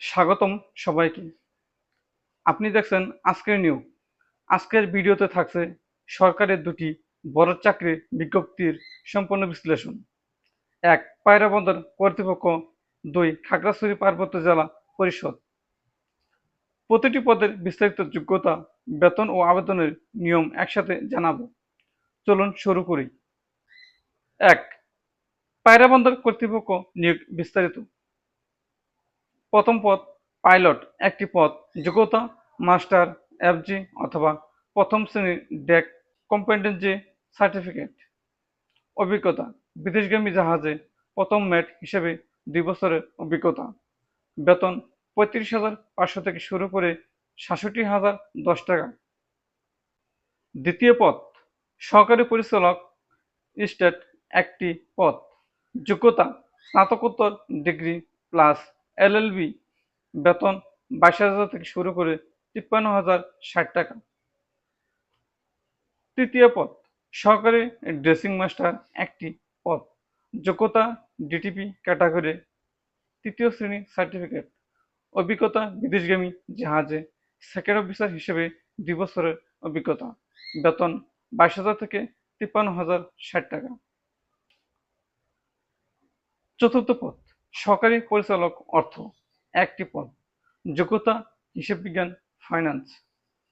স্বাগতম সবাইকে। আপনি দেখছেন আজকের নিয়োগ। আজকের ভিডিওতে থাকছে সরকারের দুটি বড় চাকরির বিজ্ঞপ্তির সম্পূর্ণ বিশ্লেষণ। ১. পায়রা বন্দর কর্তৃপক্ষ। ২. খাগড়াছড়ি পার্বত্য জেলা পরিষদ। প্রতিটি পদের বিস্তারিত যোগ্যতা, বেতন ও আবেদনের নিয়ম একসাথে জানাবো। চলুন শুরু করি। ১. পায়রা বন্দর কর্তৃপক্ষ নিয়োগ বিস্তারিত। প্রথম পদ পাইলট, একটি পদ। যোগ্যতা মাস্টার, এফজি অথবা প্রথম শ্রেণীর ডেক কম্পিটেন্সি সার্টিফিকেট। অভিজ্ঞতা বিদেশগামী জাহাজে প্রথম মেট হিসেবে 2 বছরের অভিজ্ঞতা। বেতন 35,500 থেকে শুরু করে 67,010 টাকা। দ্বিতীয় পদ সহকারী পরিচালক স্টেট, একটি পদ। যোগ্যতা স্নাতকোত্তর ডিগ্রি প্লাস এলএলবি। বেতন 22,000 থেকে শুরু করে 53,060 টাকা। তৃতীয় পদ সহকারী ড্রেসিং মাস্টার, একটি পদ। যোগ্যতা ডিটিপি ক্যাটাগরি, তৃতীয় শ্রেণী সার্টিফিকেট। অভিজ্ঞতা বিদেশগামী জাহাজে সেকেন্ড অফিসার হিসেবে 2 বছরের অভিজ্ঞতা। বেতন 22,000 থেকে 53,060 টাকা। চতুর্থ পদ সহকারী পরিচালক অর্থ, একটি পদ। যোগ্যতা হিসাব বিজ্ঞান, ফাইন্যান্স,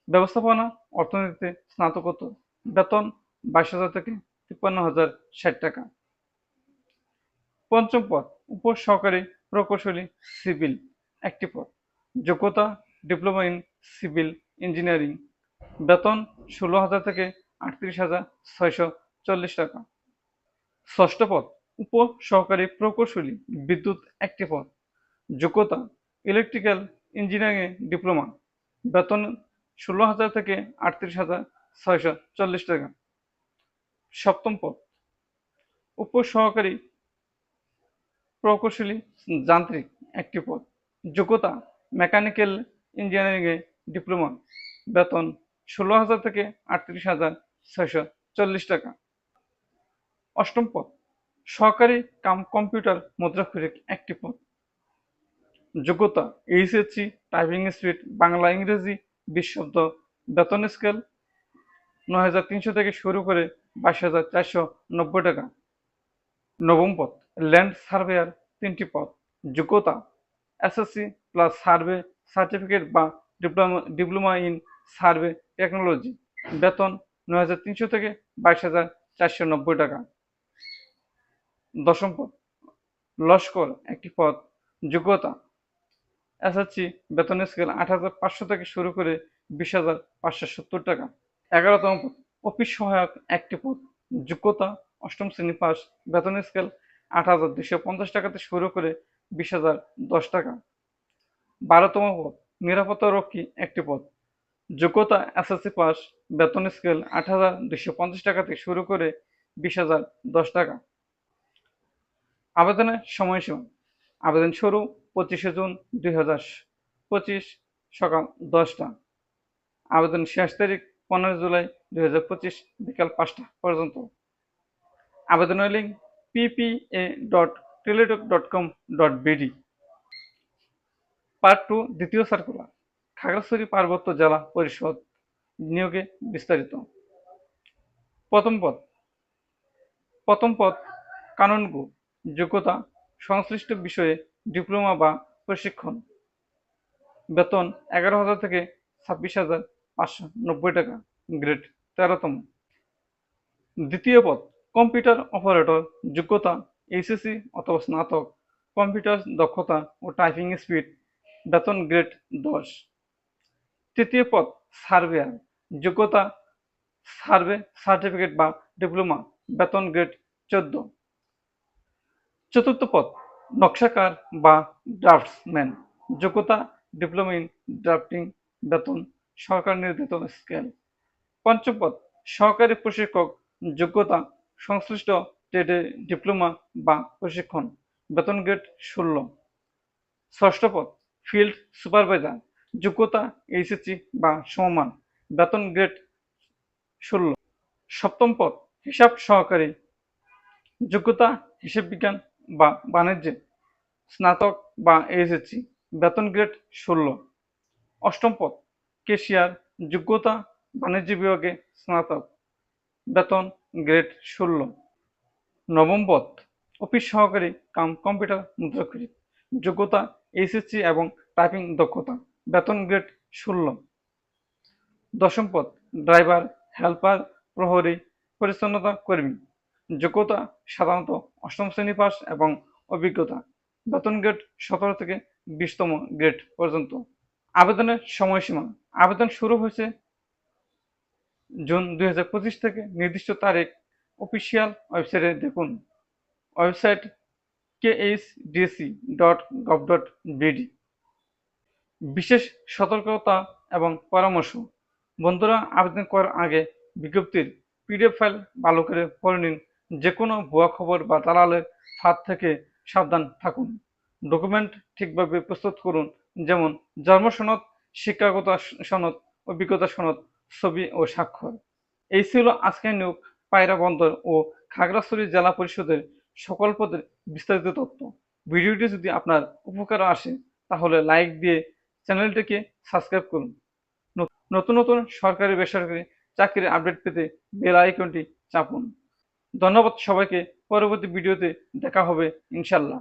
ব্যবস্থাপনা, অর্থনীতিতে স্নাতকোত্তর। বেতন 22,000 থেকে 53,060 টাকা। পঞ্চম পদ উপ সহকারী প্রকৌশলী সিভিল, একটি পদ। যোগ্যতা ডিপ্লোমা ইন সিভিল ইঞ্জিনিয়ারিং। বেতন 16,000 থেকে 38,640 টাকা। ষষ্ঠ পদ উপ সহকারী প্রকৌশলী বিদ্যুৎ, একটি পদ। যোগ্যতা ইলেকট্রিক্যাল ইঞ্জিনিয়ারিং ডিপ্লোমা। বেতন 16,000 থেকে 38,640 টাকা। সপ্তম পদ উপ সহকারী প্রকৌশলী যান্ত্রিক, একটি পদ। যোগ্যতা মেকানিক্যাল ইঞ্জিনিয়ারিং ডিপ্লোমা। বেতন 16,000 থেকে 38,640 টাকা। অষ্টম পদ সহকারী কাম কম্পিউটার মুদ্রাক্ষরিক, একটি পদ। যোগ্যতা এইচএসসি, টাইপিং স্পিড বাংলা ইংরেজি 20 শব্দ। বেতন স্কেল 9,300 থেকে শুরু করে 22,490 টাকা। নবম পদ ল্যান্ড সার্ভেয়ার, 3টি পদ। যোগ্যতা এসএসসি প্লাস সার্ভে সার্টিফিকেট বা ডিপ্লোমা ইন সার্ভে টেকনোলজি। বেতন 9,300 থেকে 22,490 টাকা। দশম পদ লস্কর, একটি পদ। যোগ্যতা এসএসসি, বেতন স্কেল 8,500 থেকে শুরু করে 20,570 টাকা। 11তম পদ অফিস সহায়ক, একটি পদ। যোগ্যতা অষ্টম শ্রেণী পাস। বেতন স্কেল 8,250 টাকা থেকে শুরু করে 20,010 টাকা। 12তম পদ নিরাপত্তা রক্ষী, একটি পদ। যোগ্যতা এসএসসি পাস। বেতন স্কেল 8,250 টাকা থেকে শুরু করে 20,010 টাকা। আবেদনের সময়সীমা আবেদন শুরু 25শে জুন 2025 সকাল 10টা। আবেদন শেষ তারিখ 15 জুলাই 2025 বিকাল 5টা পর্যন্ত। আবেদনের লিঙ্ক ppa.teletalk.com.bd। পার্ট 2 দ্বিতীয় সার্কুলার খাগড়াছড়ি পার্বত্য জেলা পরিষদ নিয়োগে বিস্তারিত। প্রথম পদ কানুনগো। যোগ্যতা সংশ্লিষ্ট বিষয়ে ডিপ্লোমা বা প্রশিক্ষণ। বেতন 11,000 থেকে 26,590 টাকা। গ্রেড 13তম। দ্বিতীয় পদ কম্পিউটার অপারেটর। যোগ্যতা এইচএসসি অথবা স্নাতক। কম্পিউটার দক্ষতা ও টাইপিং স্পিড। বেতন গ্রেড 10। তৃতীয় পদ সার্ভেয়ার। যোগ্যতা সার্ভে সার্টিফিকেট বা ডিপ্লোমা। বেতন গ্রেড 14। চতুর্থ পদ নকশাকার বা ড্রাফটসম্যান। যোগ্যতা ডিপ্লোমা ইন ড্রাফটিং। বেতন সরকার নির্ধারিত স্কেল। পঞ্চম পদ সহকারী প্রশিক্ষক। যোগ্যতা সংশ্লিষ্ট ট্রেডে ডিপ্লোমা বা প্রশিক্ষণ। বেতন গ্রেড 16। ষষ্ঠ পদ ফিল্ড সুপারভাইজার। যোগ্যতা এইচএসসি বা সমমান। বেতন গ্রেড 16। সপ্তম পদ হিসাব সহকারী। যোগ্যতা হিসাব বিজ্ঞান বা বাণিজ্যে স্নাতক বা এইচএসসি। বেতন গ্রেড 16। অষ্টম পদ কেশিয়ার, যোগ্যতা বাণিজ্য বিভাগে স্নাতক, বেতন গ্রেড 16। নবম পদ অফিস সহকারী কাম কম্পিউটার মুদ্রাক্ষরিক, যোগ্যতা এইচএসসি এবং টাইপিং দক্ষতা, বেতন গ্রেড 16। দশম পদ ড্রাইভার, হেল্পার, প্রহরী, পরিচ্ছন্নতা কর্মী, যোগ্যতা সাধারণত অষ্টম শ্রেণী পাস এবং অভিজ্ঞতা, বেতন গ্রেড 17 থেকে 20তম গ্রেড পর্যন্ত। আবেদনের সময়সীমা, আবেদন শুরু হয়েছে জুন 2025 থেকে। নির্দিষ্ট তারিখ অফিসিয়াল ওয়েবসাইটে দেখুন, ওয়েবসাইট khdsc.gov.bd। বিশেষ সতর্কতা এবং পরামর্শ, বন্ধুরা আবেদন করার আগে বিজ্ঞপ্তির পিডিএফ ফাইল ভালো করে পড়ে নিন। যে কোনো ভুয়া খবর বা দালালের ফাঁদ থেকে সাবধান থাকুন। ডকুমেন্ট ঠিকভাবে প্রস্তুত করুন, যেমন জন্ম সনদ, শিক্ষাগত সনদ, অভিজ্ঞতা সনদ, ছবি ও স্বাক্ষর। এই ছিল আজকের নিয়োগ পায়রা বন্দর ও খাগড়াছড়ি জেলা পরিষদের সকল পদের বিস্তারিত তথ্য। ভিডিওটি যদি আপনার উপকার আসে তাহলে লাইক দিয়ে চ্যানেলটিকে সাবস্ক্রাইব করুন। নতুন নতুন সরকারি বেসরকারি চাকরির আপডেট পেতে বেল আইকনটি চাপুন। ধন্যবাদ সবাইকে। পরবর্তী ভিডিওতে দেখা হবে ইনশাল্লাহ।